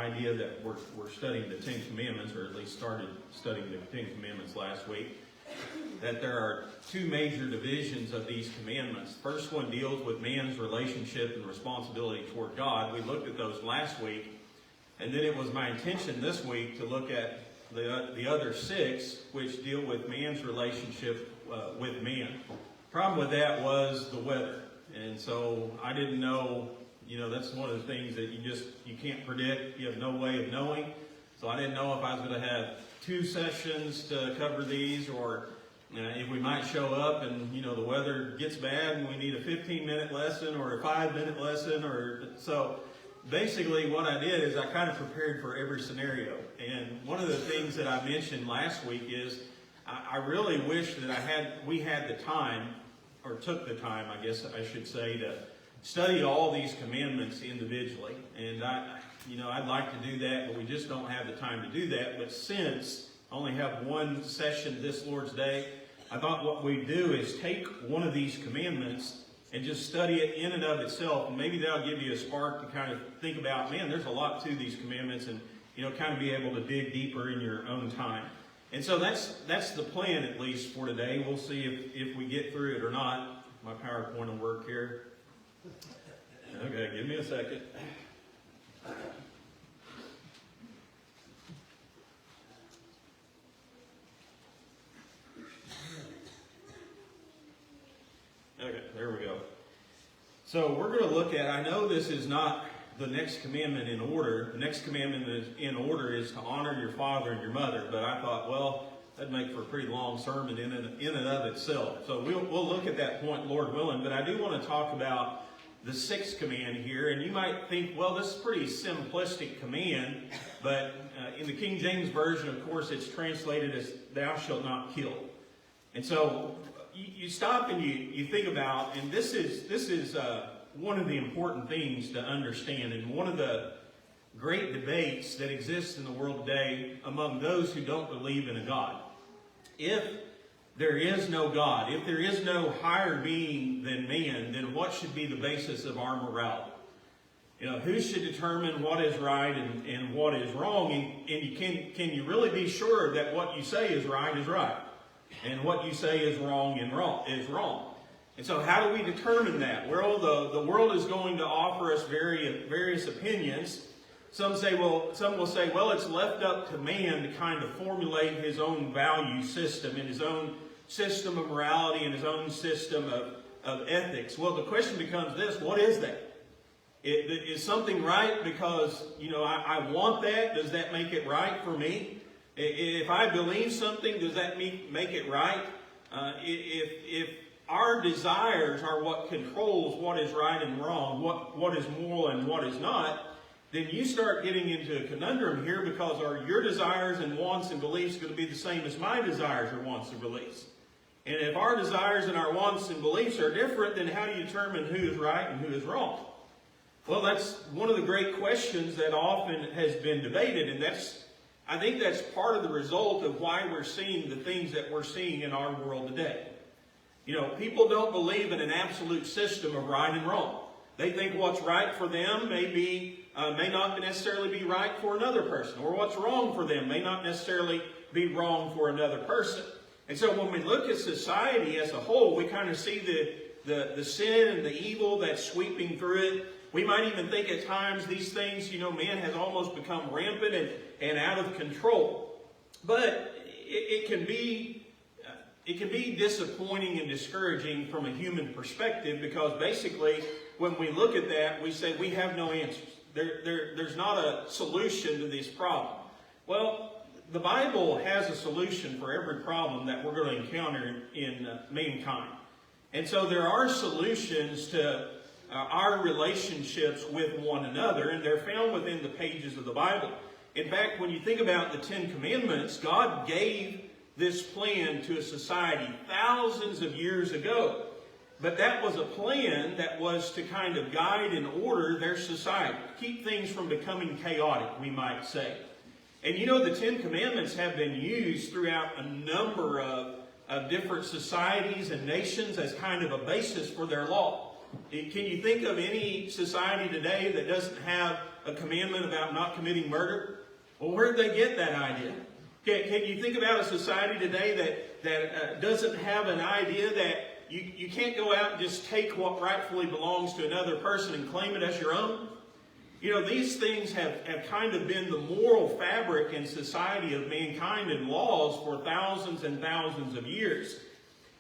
idea that we're studying the Ten Commandments, or at least started studying the Ten Commandments last week, that there are two major divisions of these commandments. The first one deals with man's relationship and responsibility toward God. We looked at those last week, and then it was my intention this week to look at the other 6, which deal with man's relationship with man. Problem with that was the weather. And so I didn't know, that's one of the things that you can't predict. You have no way of knowing. So I didn't know if I was going to have 2 sessions to cover these, or if we might show up and, the weather gets bad and we need a 15-minute lesson or a 5-minute lesson. So basically what I did is I kind of prepared for every scenario. And one of the things that I mentioned last week is I really wish that we had the time, or took the time, I guess I should say, to study all these commandments individually. And I'd like to do that, but we just don't have the time to do that. But since I only have one session this Lord's Day, I thought what we'd do is take one of these commandments and just study it in and of itself. And maybe that'll give you a spark to kind of think about, man, there's a lot to these commandments, and kind of be able to dig deeper in your own time. And so that's the plan, at least for today. We'll see if we get through it or not. My PowerPoint will work here. Okay, give me a second. Okay, there we go. So we're going to look at, I know this is not the next commandment in order. The next commandment in order is to honor your father and your mother. But I thought, well, that'd make for a pretty long sermon in and of itself. So we'll look at that point, Lord willing. But I do want to talk about the 6th command here. And you might think, well, this is a pretty simplistic command. But in the King James Version, of course, it's translated as thou shalt not kill. And so you stop and you think about, and this is one of the important things to understand, and one of the great debates that exists in the world today among those who don't believe in a God. If there is no God, if there is no higher being than man, then what should be the basis of our morality? Who should determine what is right and what is wrong? And can you really be sure that what you say is right, and what you say is wrong is wrong? And so how do we determine that? Well, the world is going to offer us various opinions. Some will say, well, it's left up to man to kind of formulate his own value system and his own system of morality and his own system of ethics. Well, the question becomes this: what is that? Is something right because, I want that? Does that make it right for me? If I believe something, does that make it right? If our desires are what controls what is right and wrong, what is moral and what is not, then you start getting into a conundrum here, because are your desires and wants and beliefs going to be the same as my desires or wants and beliefs? And if our desires and our wants and beliefs are different, then how do you determine who is right and who is wrong? Well, that's one of the great questions that often has been debated, and I think that's part of the result of why we're seeing the things that we're seeing in our world today. People don't believe in an absolute system of right and wrong. They think what's right for them may not necessarily be right for another person, or what's wrong for them may not necessarily be wrong for another person. And so when we look at society as a whole, we kind of see the sin and the evil that's sweeping through it. We might even think at times these things, man has almost become rampant and out of control. But it can be disappointing and discouraging from a human perspective, because basically when we look at that, we say we have no answers. There's not a solution to this problem. Well, the Bible has a solution for every problem that we're going to encounter in mankind. And so there are solutions to our relationships with one another, and they're found within the pages of the Bible. In fact, when you think about the Ten Commandments, God gave this plan to a society thousands of years ago. But that was a plan that was to kind of guide and order their society, keep things from becoming chaotic, we might say. And the Ten Commandments have been used throughout a number of different societies and nations as kind of a basis for their law. Can you think of any society today that doesn't have a commandment about not committing murder? Well, where did they get that idea? Can you think about a society today that doesn't have an idea that you can't go out and just take what rightfully belongs to another person and claim it as your own? You know, these things have kind of been the moral fabric in society of mankind and laws for thousands and thousands of years.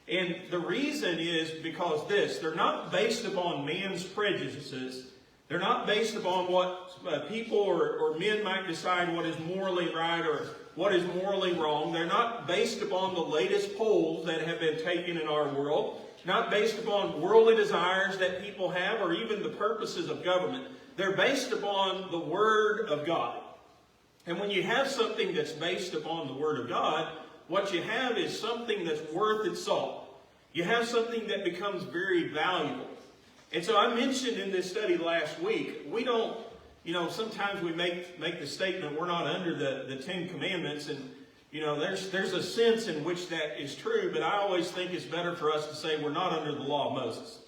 And the reason is because they're not based upon man's prejudices. They're not based upon what people or men might decide what is morally right or what is morally wrong. They're not based upon the latest polls that have been taken in our world. Not based upon worldly desires that people have or even the purposes of government. They're based upon the Word of God. And when you have something that's based upon the Word of God, what you have is something that's worth its salt. You have something that becomes very valuable. And so I mentioned in this study last week, we don't, sometimes we make the statement we're not under the Ten Commandments, and there's a sense in which that is true, but I always think it's better for us to say we're not under the law of Moses.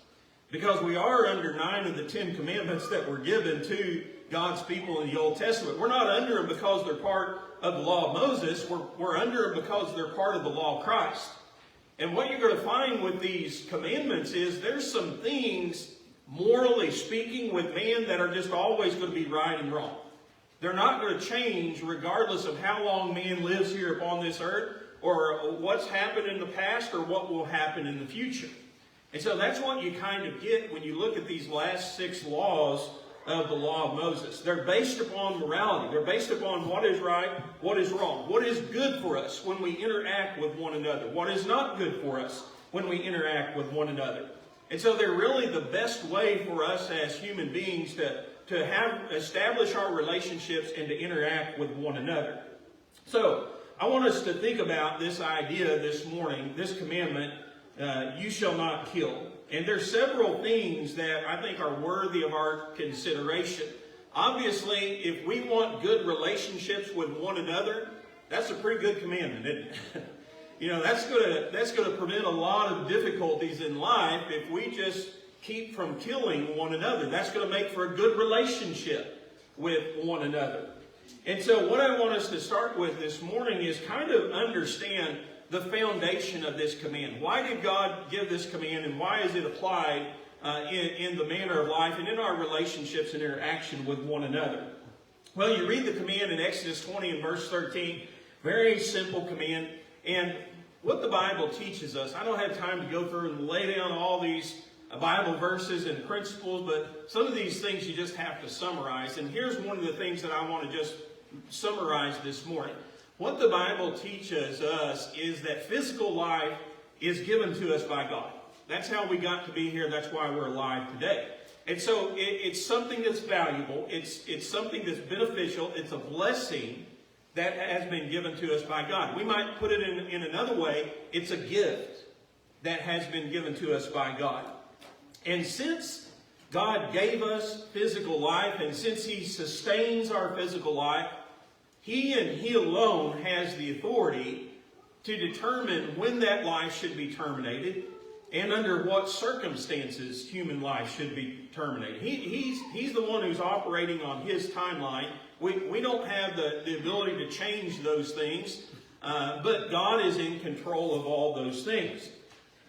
Because we are under 9 of the 10 commandments that were given to God's people in the Old Testament. We're not under them because they're part of the law of Moses. We're under them because they're part of the law of Christ. And what you're going to find with these commandments is there's some things, morally speaking, with man that are just always going to be right and wrong. They're not going to change regardless of how long man lives here upon this earth or what's happened in the past or what will happen in the future. And so that's what you kind of get when you look at these last 6 laws of the law of Moses. They're based upon morality. They're based upon what is right, what is wrong, what is good for us when we interact with one another, what is not good for us when we interact with one another. And so they're really the best way for us as human beings to establish our relationships and to interact with one another. So I want us to think about this idea this morning, this commandment, you shall not kill. And there's several things that I think are worthy of our consideration. Obviously, if we want good relationships with one another, that's a pretty good commandment, isn't it? That's going to prevent a lot of difficulties in life if we just keep from killing one another. That's going to make for a good relationship with one another. And so what I want us to start with this morning is kind of understand the foundation of this command. Why did God give this command, and why is it applied in the manner of life and in our relationships and interaction with one another? Well, you read the command in Exodus 20 and verse 13. Very simple command. And what the Bible teaches us, I don't have time to go through and lay down all these Bible verses and principles, but some of these things you just have to summarize. And here's one of the things that I want to just summarize this morning. What the Bible teaches us is that physical life is given to us by God. That's how we got to be here. That's why we're alive today. And so it's something that's valuable. It's something that's beneficial. It's a blessing that has been given to us by God. We might put it in another way. It's a gift that has been given to us by God. And since God gave us physical life, and since He sustains our physical life, He and He alone has the authority to determine when that life should be terminated and under what circumstances human life should be terminated. He's the one who's operating on His timeline. We don't have the ability to change those things, but God is in control of all those things.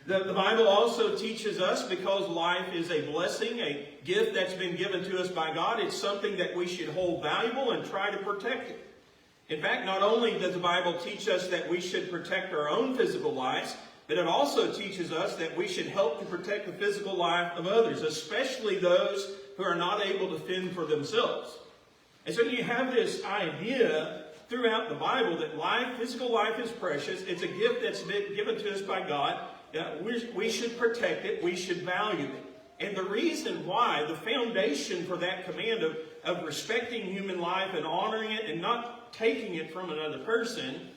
The Bible also teaches us, because life is a blessing, a gift that's been given to us by God, it's something that we should hold valuable and try to protect it. In fact, not only does the Bible teach us that we should protect our own physical lives, but it also teaches us that we should help to protect the physical life of others, especially those who are not able to fend for themselves. And so you have this idea throughout the Bible that physical life is precious. It's a gift that's been given to us by God. We should protect it. We should value it. And the reason why, the foundation for that command of respecting human life and honoring it and not taking it from another person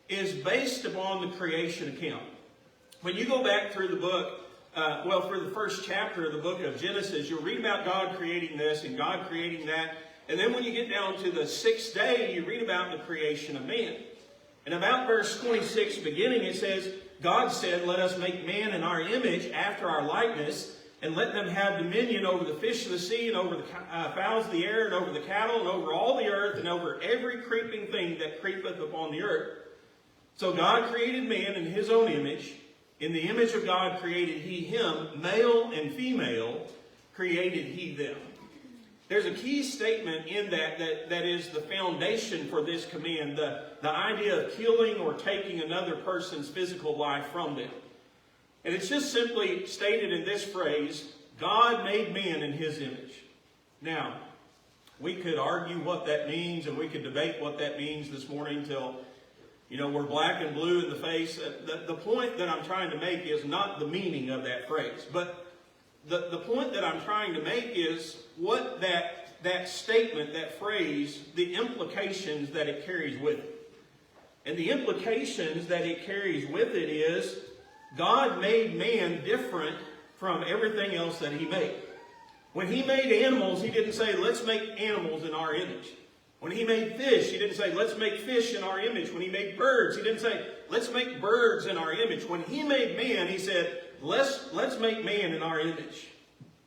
is based upon the creation account. When you go back through the book, for the first chapter of the book of Genesis, you'll read about God creating this and God creating that. And then when you get down to the 6th day, you read about the creation of man. And about verse 26 beginning, it says, God said, let us make man in our image, after our likeness. and let them have dominion over the fish of the sea, and over the fowls of the air, and over the cattle, and over all the earth, and over every creeping thing that creepeth upon the earth. So God created man in his own image. In the image of God created he him, male and female created he them. There's a key statement in that is the foundation for this command, the idea of killing or taking another person's physical life from them. And it's just simply stated in this phrase, God made man in his image. Now, we could argue what that means, and we could debate what that means this morning till, we're black and blue in the face. The point that I'm trying to make is not the meaning of that phrase, but the point that I'm trying to make is what that statement, that phrase, the implications that it carries with it. And the implications that it carries with it is God made man different from everything else that he made. When he made animals, he didn't say, let's make animals in our image. When he made fish, he didn't say, let's make fish in our image. When he made birds, he didn't say, let's make birds in our image. When he made man, he said, let's make man in our image.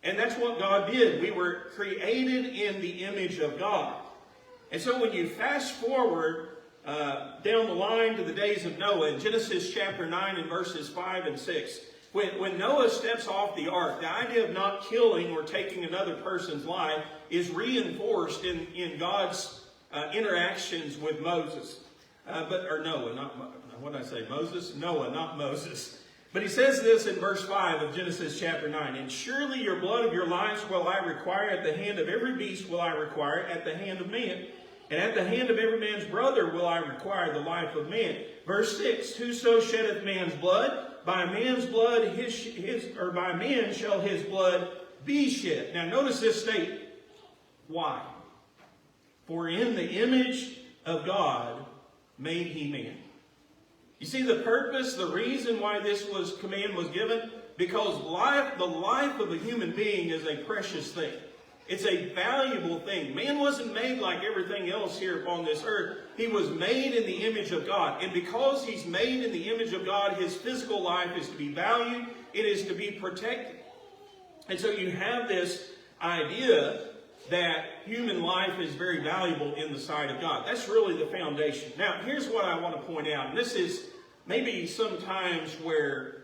And that's what God did. We were created in the image of God. And so when you fast forward down the line to the days of Noah, in Genesis chapter 9 and verses 5 and 6, when Noah steps off the ark, the idea of not killing or taking another person's life is reinforced in God's interactions with Moses. Or Noah, what did I say? Moses? Noah, not Moses. But he says this in verse 5 of Genesis chapter 9. And surely your blood of your lives will I require, at the hand of every beast will I require, at the hand of man. And at the hand of every man's brother will I require the life of man. Verse 6, whoso sheddeth man's blood, by man's blood by man shall his blood be shed. Now notice this statement. Why? For in the image of God made he man. You see the purpose, the reason why this command was given? Because the life of a human being is a precious thing. It's a valuable thing. Man wasn't made like everything else here upon this earth. He was made in the image of God. And because he's made in the image of God, his physical life is to be valued. It is to be protected. And so you have this idea that human life is very valuable in the sight of God. That's really the foundation. Now, here's what I want to point out. And this is maybe sometimes where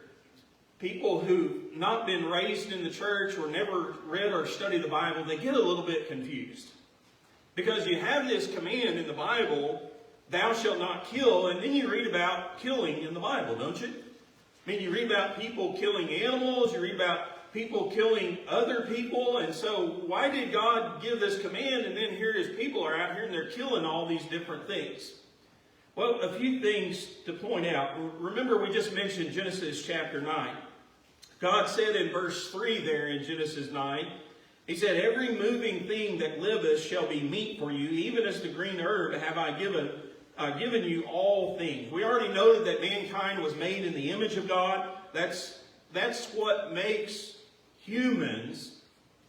people who've not been raised in the church or never read or studied the Bible, they get a little bit confused. Because you have this command in the Bible, thou shalt not kill, and then you read about killing in the Bible, don't you? I mean, you read about people killing animals, you read about people killing other people, and so why did God give this command, and then here his people are out here and they're killing all these different things? Well, a few things to point out. Remember, we just mentioned Genesis chapter 9. God said in verse 3 there in Genesis 9, he said, every moving thing that liveth shall be meat for you, even as the green herb have I given you all things. We already noted that mankind was made in the image of God. That's what makes humans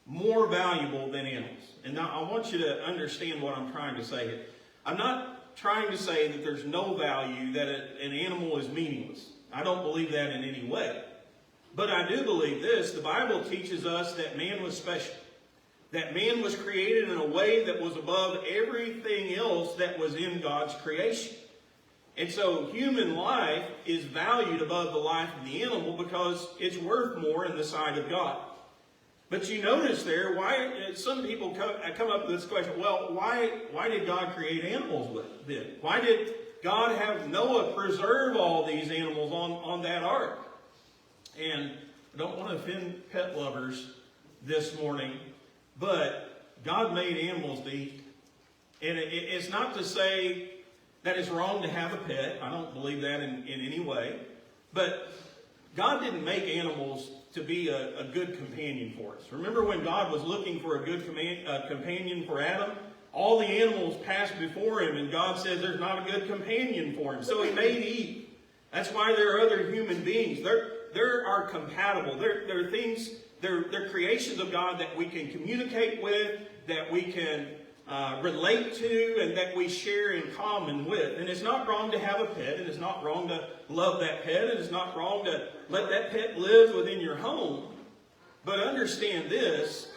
more valuable than animals. And now I want you to understand what I'm trying to say here. I'm not trying to say that there's no value, that an animal is meaningless. I don't believe that in any way. But I do believe this. The Bible teaches us that man was special. That man was created in a way that was above everything else that was in God's creation. And so human life is valued above the life of the animal because it's worth more in the sight of God. But you notice there, why some people come up with this question, well, why did God create animals then? Why did God have Noah preserve all these animals on that ark? And I don't want to offend pet lovers this morning, but God made animals to eat. And it's not to say that it's wrong to have a pet. I don't believe that in any way. But God didn't make animals to be a good companion for us. Remember when God was looking for a good companion for Adam? All the animals passed before him, and God said there's not a good companion for him. So he made Eve. That's why there are other human beings. They are compatible. They're things, they're creations of God that we can communicate with, that we can relate to, and that we share in common with. And it's not wrong to have a pet, and it's not wrong to love that pet, and it's not wrong to let that pet live within your home. But understand this,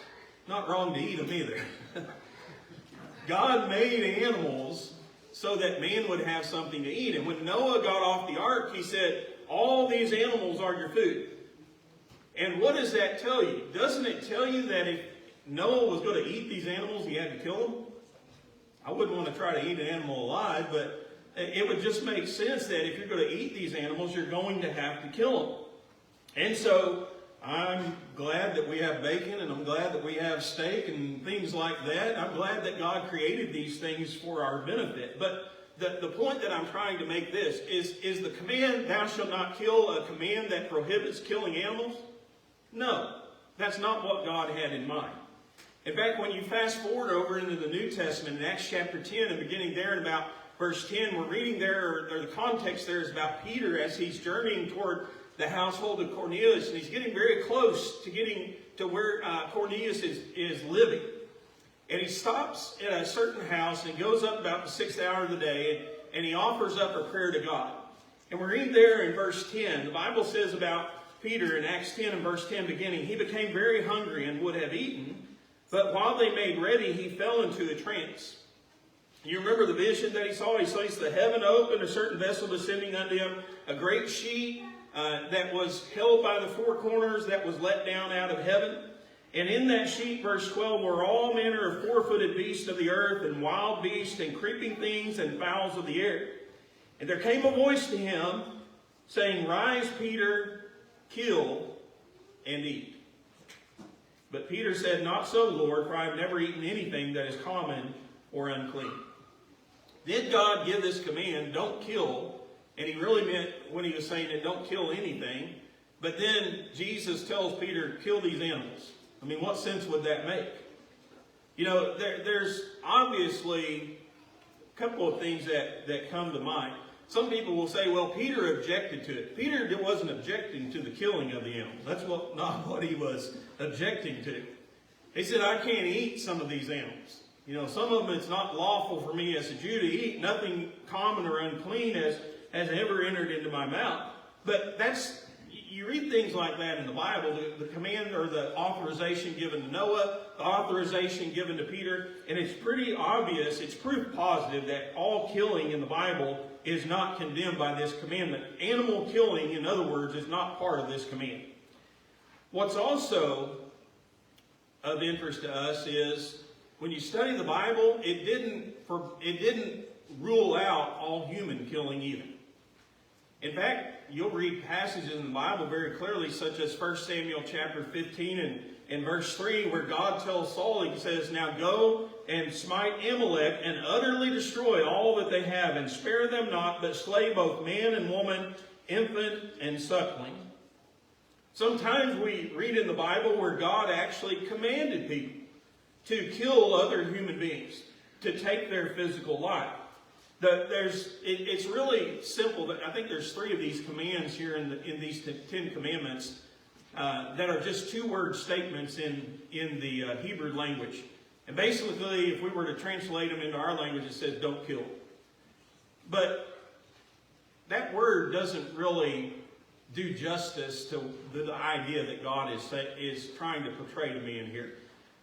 not wrong to eat them either. God made animals so that man would have something to eat. And when Noah got off the ark, he said, all these animals are your food. And what does that tell you? Doesn't it tell you that if Noah was going to eat these animals, he had to kill them? I wouldn't want to try to eat an animal alive, but it would just make sense that if you're going to eat these animals, you're going to have to kill them. And so I'm glad that we have bacon, and I'm glad that we have steak and things like that. I'm glad that God created these things for our benefit. But the point that I'm trying to make this is the command, thou shalt not kill, a command that prohibits killing animals? No, that's not what God had in mind. In fact, when you fast forward over into the New Testament, in Acts chapter 10, and beginning there in about verse 10, we're reading there, or the context there is about Peter as he's journeying toward the household of Cornelius, and he's getting very close to getting to where Cornelius is living. And he stops at a certain house and goes up about the 6th hour of the day, and he offers up a prayer to God. And we're reading there in verse 10, the Bible says about Peter in Acts 10 and verse 10 beginning, he became very hungry and would have eaten, but while they made ready, he fell into a trance. You remember the vision that he saw? He saw the heaven open, a certain vessel descending unto him, a great sheet that was held by the four corners that was let down out of heaven. And in that sheet, verse 12, were all manner of four-footed beasts of the earth, and wild beasts, and creeping things, and fowls of the air. And there came a voice to him, saying, Rise, Peter, kill, and eat. But Peter said, Not so, Lord, for I have never eaten anything that is common or unclean. Did God give this command, don't kill? And he really meant when he was saying it, don't kill anything. But then Jesus tells Peter, kill these animals. I mean, what sense would that make? You know, there's obviously a couple of things that come to mind. Some people will say, well, Peter objected to it. Peter wasn't objecting to the killing of the animals. That's not what he was objecting to. He said, I can't eat some of these animals. You know, some of them it's not lawful for me as a Jew to eat. Nothing common or unclean has ever entered into my mouth. But you read things like that in the Bible, the command or the authorization given to Noah, the authorization given to Peter, and it's pretty obvious, it's proof positive that all killing in the Bible is not condemned by this commandment. Animal killing, in other words, is not part of this command. What's also of interest to us is when you study the Bible, it didn't rule out all human killing either. In fact, you'll read passages in the Bible very clearly, such as 1 Samuel chapter 15 and verse 3, where God tells Saul, he says, Now go and smite Amalek and utterly destroy all that they have, and spare them not, but slay both man and woman, infant and suckling. Sometimes we read in the Bible where God actually commanded people to kill other human beings, to take their physical life. It's really simple. I think there's 3 of these commands here in these 10 commandments that are just 2-word statements in the Hebrew language. And basically, if we were to translate them into our language, it says, don't kill. But that word doesn't really do justice to the idea that God is trying to portray to me in here.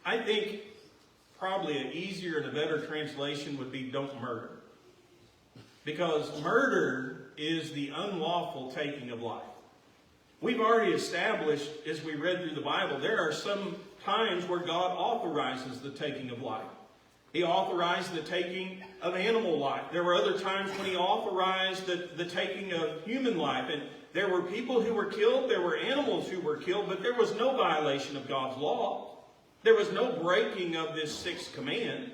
I think probably an easier and a better translation would be don't murder. Because murder is the unlawful taking of life. We've already established, as we read through the Bible, there are some times where God authorizes the taking of life. He authorized the taking of animal life. There were other times when he authorized the taking of human life. And there were people who were killed, there were animals who were killed, but there was no violation of God's law. There was no breaking of this 6th command.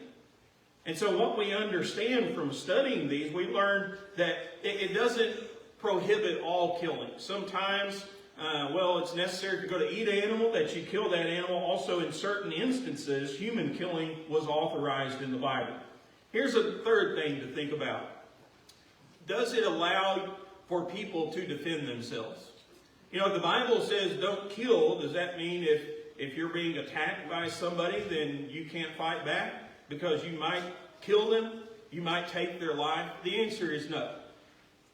And so what we understand from studying these, we learn that it doesn't prohibit all killing. Sometimes, it's necessary to go to eat an animal, that you kill that animal. Also, in certain instances, human killing was authorized in the Bible. Here's a third thing to think about. Does it allow for people to defend themselves? You know, the Bible says don't kill. Does that mean if you're being attacked by somebody, then you can't fight back? Because you might kill them, you might take their life? The answer is no.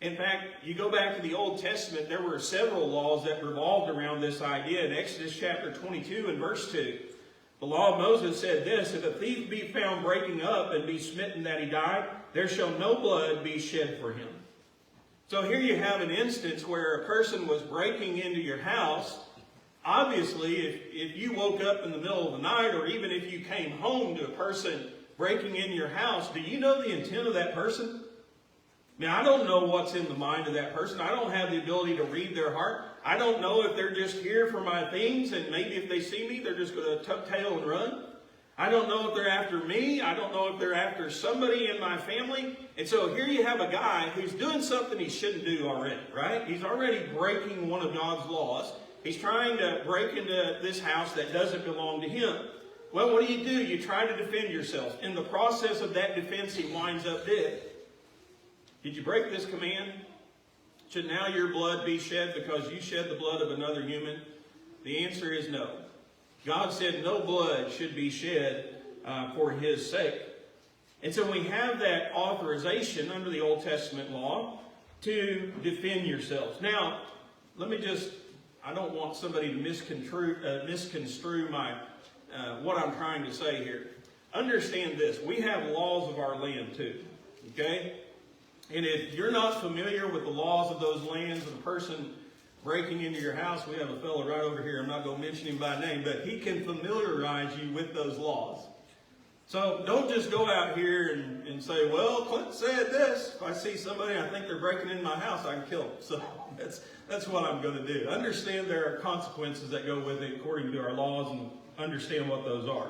In fact, you go back to the Old Testament, there were several laws that revolved around this idea. In Exodus chapter 22 and verse 2, the law of Moses said this, if a thief be found breaking up and be smitten that he die, there shall no blood be shed for him. So here you have an instance where a person was breaking into your house. Obviously, if you woke up in the middle of the night, or even if you came home to a person breaking in your house, do you know the intent of that person? Now, I don't know what's in the mind of that person. I don't have the ability to read their heart. I don't know if they're just here for my things, and maybe if they see me, they're just going to tuck tail and run. I don't know if they're after me. I don't know if they're after somebody in my family. And so here you have a guy who's doing something he shouldn't do already, right? He's already breaking one of God's laws. He's trying to break into this house that doesn't belong to him. Well, what do? You try to defend yourself. In the process of that defense, he winds up dead. Did you break this command? Should now your blood be shed because you shed the blood of another human? The answer is no. God said no blood should be shed for his sake. And so we have that authorization under the Old Testament law to defend yourselves. Now, let me I don't want somebody to misconstrue my what I'm trying to say here. Understand this. We have laws of our land too. Okay? And if you're not familiar with the laws of those lands, and a person breaking into your house, we have a fellow right over here, I'm not going to mention him by name, but he can familiarize you with those laws. So don't just go out here and say, well, Clint said this. If I see somebody, I think they're breaking into my house, I can kill them. So that's what I'm going to do. Understand there are consequences that go with it according to our laws, and understand what those are.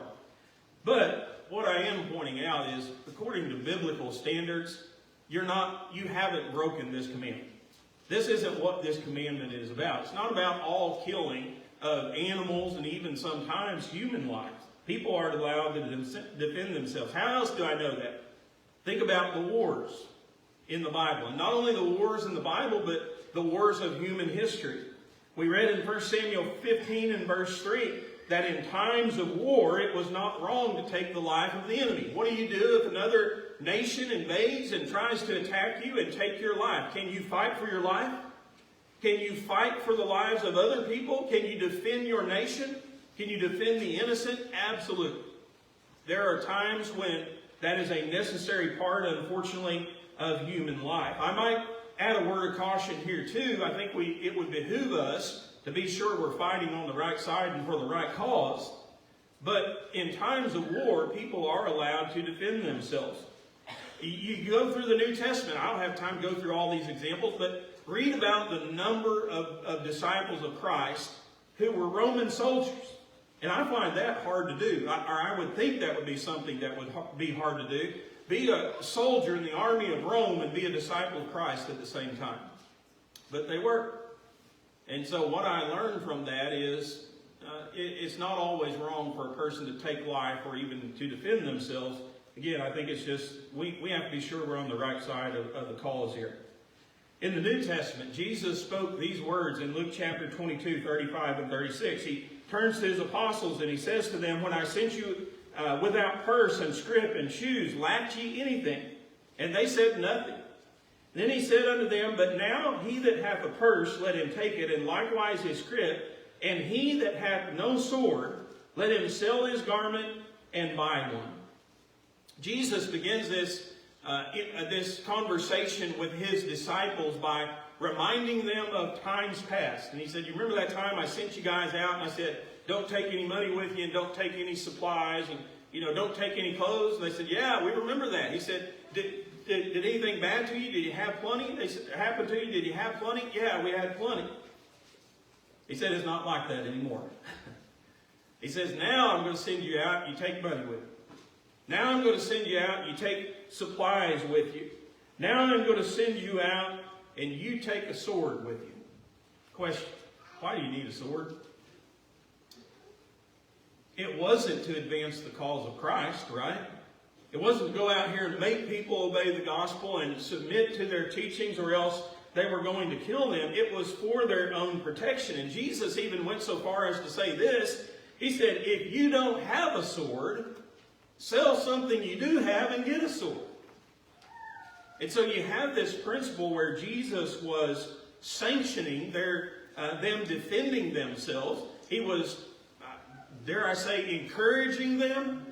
But what I am pointing out is, according to biblical standards, you haven't broken this commandment. This isn't what this commandment is about. It's not about all killing of animals and even sometimes human lives. People are allowed to defend themselves. How else do I know that? Think about the wars in the Bible. And not only the wars in the Bible, but the wars of human history. We read in 1 Samuel 15 and verse 3 that in times of war, it was not wrong to take the life of the enemy. What do you do if another nation invades and tries to attack you and take your life? Can you fight for your life? Can you fight for the lives of other people? Can you defend your nation? Can you defend the innocent? Absolutely. There are times when that is a necessary part, unfortunately, of human life. I might add a word of caution here too. I think it would behoove us to be sure we're fighting on the right side and for the right cause. But in times of war, people are allowed to defend themselves. You go through the New Testament. I don't have time to go through all these examples, but read about the number of disciples of Christ who were Roman soldiers. And I find that hard to do. Or I would think that would be something that would be hard to do. Be a soldier in the army of Rome and be a disciple of Christ at the same time. But they were. And so what I learned from that is it's not always wrong for a person to take life or even to defend themselves. Again, I think it's just, we have to be sure we're on the right side of the cause here. In the New Testament, Jesus spoke these words in Luke chapter 22, 35 and 36. He turns to his apostles and he says to them, when I sent you without purse and scrip and shoes, lacked ye anything? And they said nothing. Then he said unto them, but now he that hath a purse, let him take it, and likewise his scrip, and he that hath no sword, let him sell his garment and buy one. Jesus begins this conversation with his disciples by reminding them of times past. And he said, you remember that time I sent you guys out and I said, don't take any money with you and don't take any supplies and, don't take any clothes? And they said, yeah, we remember that. He said, did anything bad to you? Did you have plenty? They said, happened to you? Did you have plenty? Yeah, we had plenty. He said, it's not like that anymore. He says, now I'm going to send you out, you take money with you. Now I'm going to send you out, you take supplies with you. Now I'm going to send you out, and you take a sword with you. Question, why do you need a sword? It wasn't to advance the cause of Christ, right? It wasn't to go out here and make people obey the gospel and submit to their teachings, or else they were going to kill them. It was for their own protection. And Jesus even went so far as to say this. He said, if you don't have a sword, sell something you do have and get a sword. And so you have this principle where Jesus was sanctioning them defending themselves. He was, dare I say, encouraging them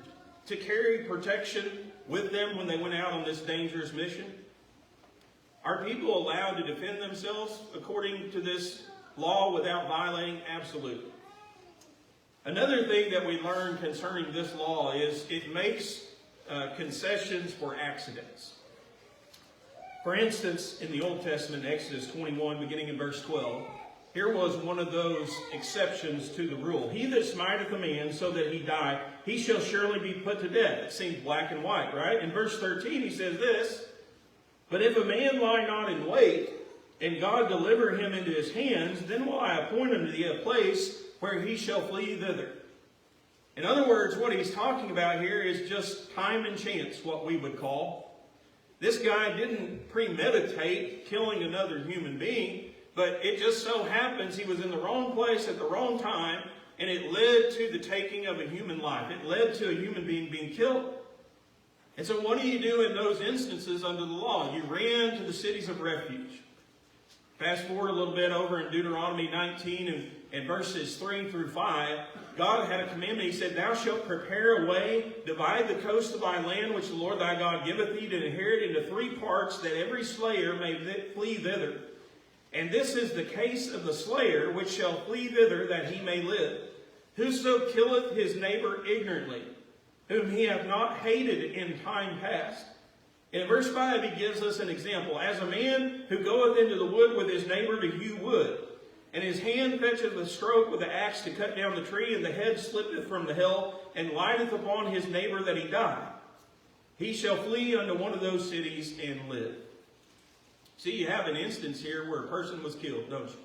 to carry protection with them when they went out on this dangerous mission. Are people allowed to defend themselves according to this law without violating? Absolutely. Another thing that we learn concerning this law is it makes concessions for accidents. For instance, in the Old Testament, Exodus 21, beginning in verse 12, here was one of those exceptions to the rule. He that smiteth a man so that he die, he shall surely be put to death. It seems black and white, right? In verse 13, he says this, but if a man lie not in wait, and God deliver him into his hands, then will I appoint unto thee a place where he shall flee thither. In other words, what he's talking about here is just time and chance, what we would call. This guy didn't premeditate killing another human being, but it just so happens he was in the wrong place at the wrong time, and it led to the taking of a human life. It led to a human being being killed. And so what do you do in those instances under the law? You ran to the cities of refuge. Fast forward a little bit over in Deuteronomy 19 and verses 3 through 5. God had a commandment. He said, thou shalt prepare a way, divide the coast of thy land, which the Lord thy God giveth thee to inherit into 3 parts, that every slayer may flee thither. And this is the case of the slayer, which shall flee thither, that he may live. Whoso killeth his neighbor ignorantly, whom he hath not hated in time past. In verse 5, he gives us an example. As a man who goeth into the wood with his neighbor to hew wood, and his hand fetcheth a stroke with the axe to cut down the tree, and the head slippeth from the hill, and lighteth upon his neighbor that he die. He shall flee unto one of those cities and live. See, you have an instance here where a person was killed, don't you?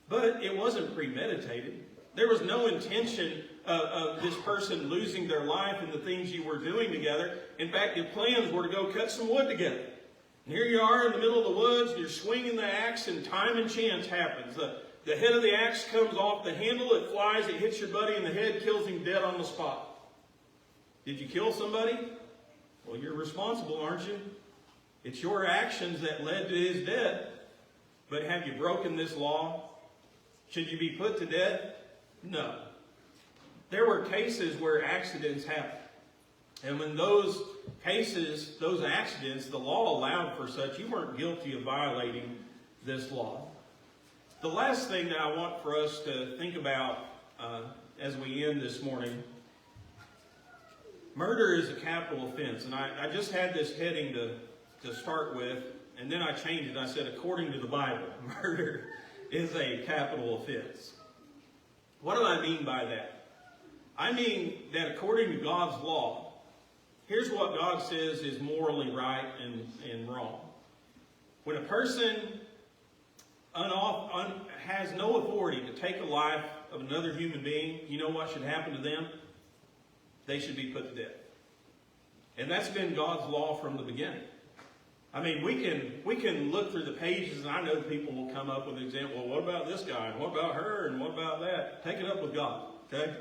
But it wasn't premeditated. There was no intention of this person losing their life and the things you were doing together. In fact, the plans were to go cut some wood together. And here you are in the middle of the woods, you're swinging the axe, and time and chance happens. The head of the axe comes off the handle, it flies, it hits your buddy in the head, kills him dead on the spot. Did you kill somebody? Well, you're responsible, aren't you? It's your actions that led to his death. But have you broken this law? Should you be put to death? No. There were cases where accidents happened. And when those cases, those accidents, the law allowed for such, you weren't guilty of violating this law. The last thing that I want for us to think about as we end this morning, murder is a capital offense. And I just had this heading to start with, and then I changed it. I said, according to the Bible, murder is a capital offense. What do I mean by that? I mean that according to God's law, here's what God says is morally right and wrong. When a person has no authority to take a life of another human being, you know what should happen to them? They should be put to death. And that's been God's law from the beginning. I mean, we can look through the pages, and I know people will come up with an example. Well, what about this guy? And what about her? And what about that? Take it up with God, okay?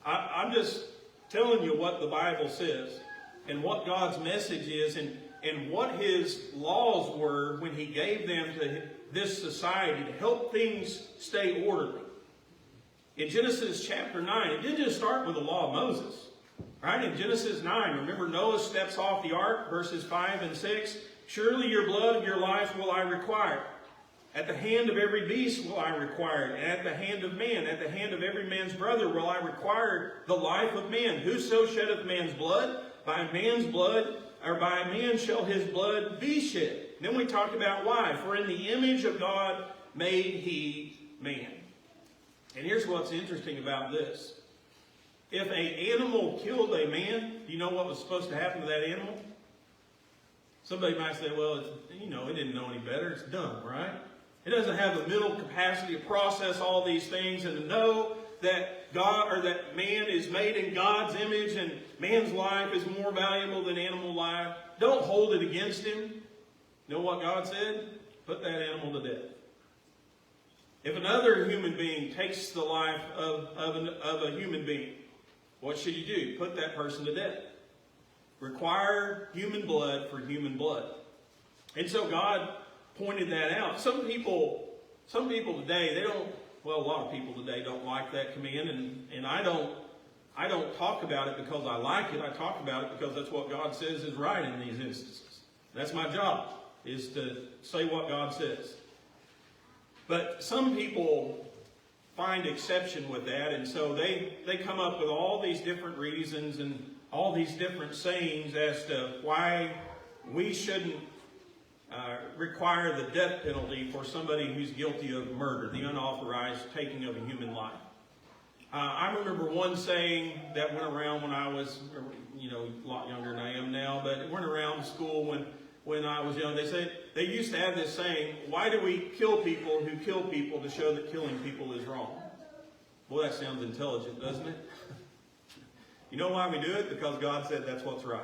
I'm just telling you what the Bible says and what God's message is and what his laws were when he gave them to this society to help things stay orderly. In Genesis chapter 9, it didn't just start with the law of Moses. Right? In Genesis 9, remember Noah steps off the ark, verses 5 and 6. Surely your blood of your life will I require. At the hand of every beast will I require it. And at the hand of man, at the hand of every man's brother will I require the life of man. Whoso sheddeth man's blood, by man's blood, or by man shall his blood be shed. Then we talked about why. For in the image of God made he man. And here's what's interesting about this. If an animal killed a man, do you know what was supposed to happen to that animal? Somebody might say, well, it didn't know any better. It's dumb, right? It doesn't have the mental capacity to process all these things and to know that God or that man is made in God's image and man's life is more valuable than animal life. Don't hold it against him. You know what God said? Put that animal to death. If another human being takes the life of a human being, what should you do? Put that person to death. require human blood for human blood. And so God pointed that out. Some people today, a lot of people today don't like that command, and I don't talk about it because I like it. I talk about it because that's what God says is right in these instances. That's my job, is to say what God says. But some people find exception with that, and so they come up with all these different reasons and all these different sayings as to why we shouldn't require the death penalty for somebody who's guilty of murder, the unauthorized taking of a human life. I remember one saying that went around when I was, a lot younger than I am now, but it went around school when I was young. They used to have this saying, why do we kill people who kill people to show that killing people is wrong? Boy, that sounds intelligent, doesn't it? You know why we do it? Because God said that's what's right.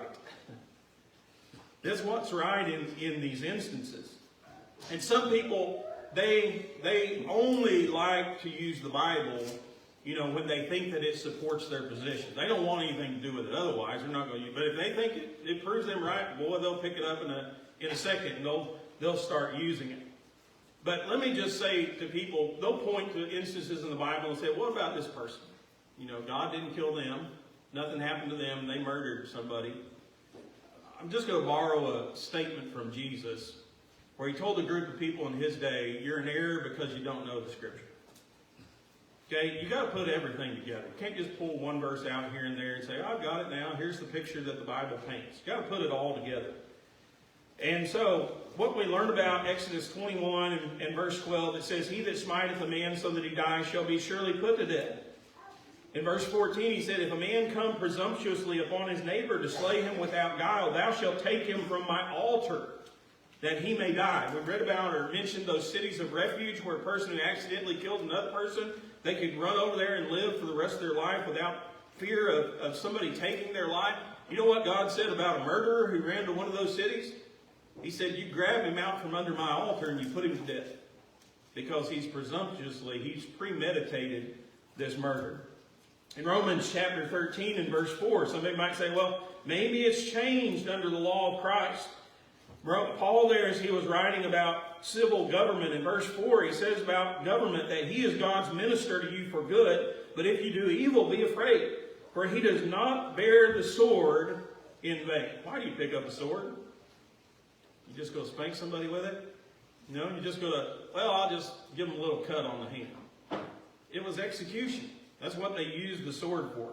That's what's right in these instances. And some people, they only like to use the Bible, when they think that it supports their position. They don't want anything to do with it otherwise. They're not going to use it. But if they think it proves them right, boy, they'll pick it up in a second and they'll start using it. But let me just say to people, they'll point to instances in the Bible and say, what about this person? God didn't kill them. Nothing happened to them. They murdered somebody. I'm just going to borrow a statement from Jesus where he told a group of people in his day, you're in error because you don't know the Scripture. Okay, you got to put everything together. You can't just pull one verse out here and there and say, I've got it now. Here's the picture that the Bible paints. You got to put it all together. And so, what we learned about Exodus 21 and verse 12, it says, he that smiteth a man so that he die shall be surely put to death. In verse 14, he said, if a man come presumptuously upon his neighbor to slay him without guile, thou shalt take him from my altar, that he may die. We read about or mentioned those cities of refuge where a person who accidentally killed another person, they could run over there and live for the rest of their life without fear of somebody taking their life. You know what God said about a murderer who ran to one of those cities? He said, you grab him out from under my altar and you put him to death. Because he's premeditated this murder. In Romans chapter 13 and verse 4, somebody might say, well, maybe it's changed under the law of Christ. Paul there, as he was writing about civil government, in verse 4, he says about government that he is God's minister to you for good, but if you do evil, be afraid, for he does not bear the sword in vain. Why do you pick up a sword? You just go spank somebody with it? No, you just go I'll just give them a little cut on the hand. It was execution. That's what they used the sword for.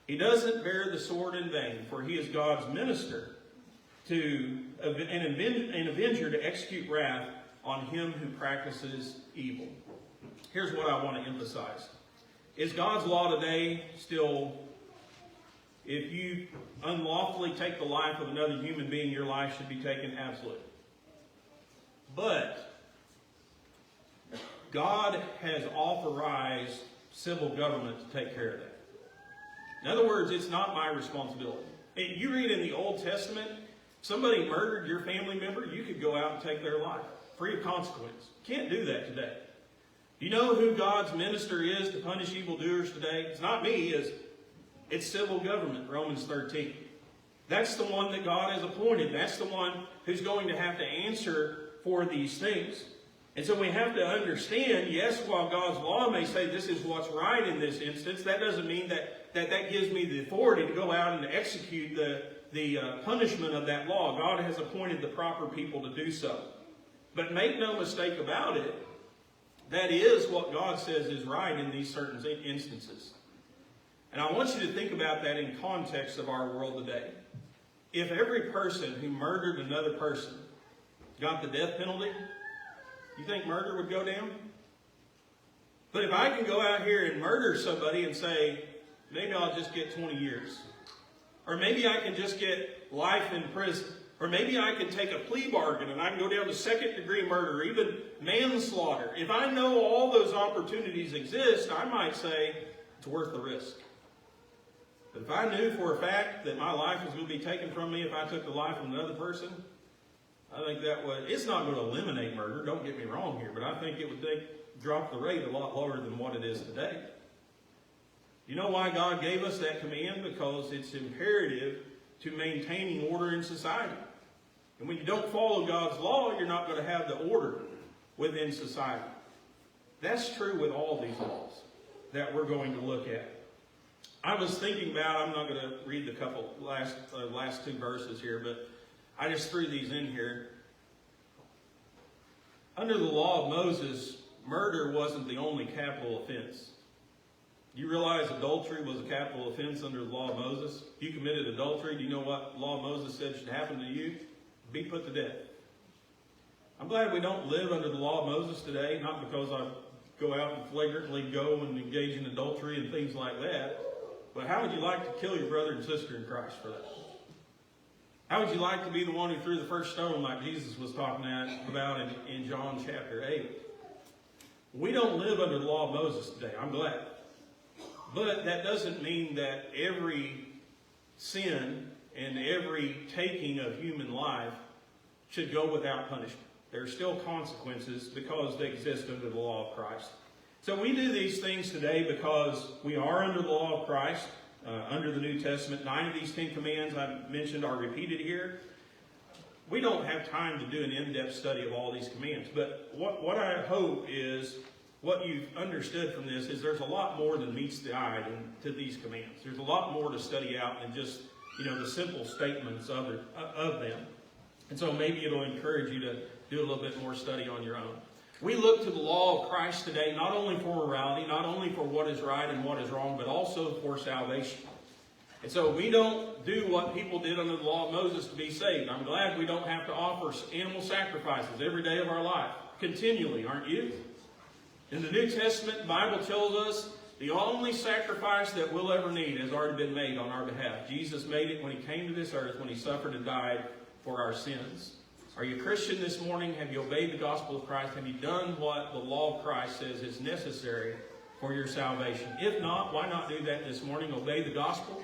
He doesn't bear the sword in vain, for he is God's minister to an avenger to execute wrath on him who practices evil. Here's what I want to emphasize. Is God's law today still, if you unlawfully take the life of another human being, your life should be taken? Absolutely. But God has authorized civil government to take care of that. In other words, it's not my responsibility. You read in the Old Testament, somebody murdered your family member, you could go out and take their life, free of consequence. Can't do that today. Do you know who God's minister is to punish evildoers today? It's not me, it's civil government, Romans 13. That's the one that God has appointed. That's the one who's going to have to answer for these things. And so we have to understand, yes, while God's law may say this is what's right in this instance, that doesn't mean that gives me the authority to go out and to execute the punishment of that law. God has appointed the proper people to do so. But make no mistake about it, that is what God says is right in these certain instances. And I want you to think about that in context of our world today. If every person who murdered another person got the death penalty, you think murder would go down? But if I can go out here and murder somebody and say, maybe I'll just get 20 years. Or maybe I can just get life in prison. Or maybe I can take a plea bargain and I can go down to second-degree murder, even manslaughter. If I know all those opportunities exist, I might say it's worth the risk. But if I knew for a fact that my life was going to be taken from me if I took the life of another person, I think it's not going to eliminate murder, don't get me wrong here, but I think it would drop the rate a lot lower than what it is today. You know why God gave us that command? Because it's imperative to maintaining order in society. And when you don't follow God's law, you're not going to have the order within society. That's true with all these laws that we're going to look at. I was thinking about, I'm not going to read the couple last two verses here, but I just threw these in here. Under the law of Moses, murder wasn't the only capital offense. You realize adultery was a capital offense under the law of Moses? If you committed adultery, do you know what the law of Moses said should happen to you? Be put to death. I'm glad we don't live under the law of Moses today, not because I go out and flagrantly go and engage in adultery and things like that, but how would you like to kill your brother and sister in Christ for that? How would you like to be the one who threw the first stone like Jesus was talking about in John chapter 8? We don't live under the law of Moses today. I'm glad. But that doesn't mean that every sin and every taking of human life should go without punishment. There are still consequences because they exist under the law of Christ. So we do these things today because we are under the law of Christ, under the New Testament. 9 of these 10 commands I mentioned are repeated here. We don't have time to do an in-depth study of all these commands, but what I hope is what you've understood from this is there's a lot more than meets the eye to these commands. There's a lot more to study out than just, the simple statements of them. And so maybe it'll encourage you to do a little bit more study on your own. We look to the law of Christ today, not only for morality, not only for what is right and what is wrong, but also for salvation. And so we don't do what people did under the law of Moses to be saved. I'm glad we don't have to offer animal sacrifices every day of our life, continually, aren't you? In the New Testament, the Bible tells us the only sacrifice that we'll ever need has already been made on our behalf. Jesus made it when he came to this earth, when he suffered and died for our sins. Are you a Christian this morning? Have you obeyed the gospel of Christ? Have you done what the law of Christ says is necessary for your salvation? If not, why not do that this morning? Obey the gospel.